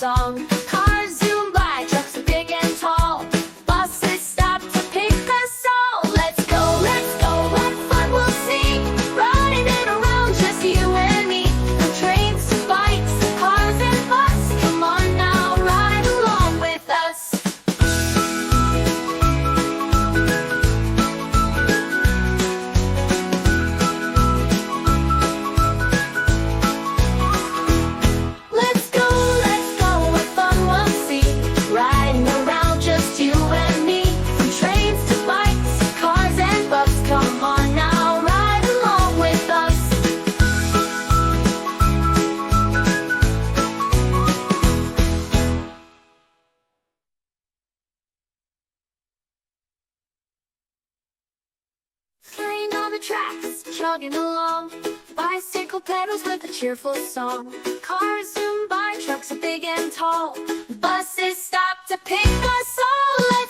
song. Cars zoom by, trucks are big and tall. Buses stop to pick us all. Let's go, what fun we'll see. Riding it around, just you and me. From trains to bikes, cars and bus. Come on now, ride along with us. Let's go, what fun we'll see. Riding around, just you and me. From trains to bikes, cars and bus. Come on now, ride along with us. Train on the tracks, chugging along. Bicycle pedals with a cheerful song. Cars zoom by, trucks are big and tall. Buses stop to pick us all. Let's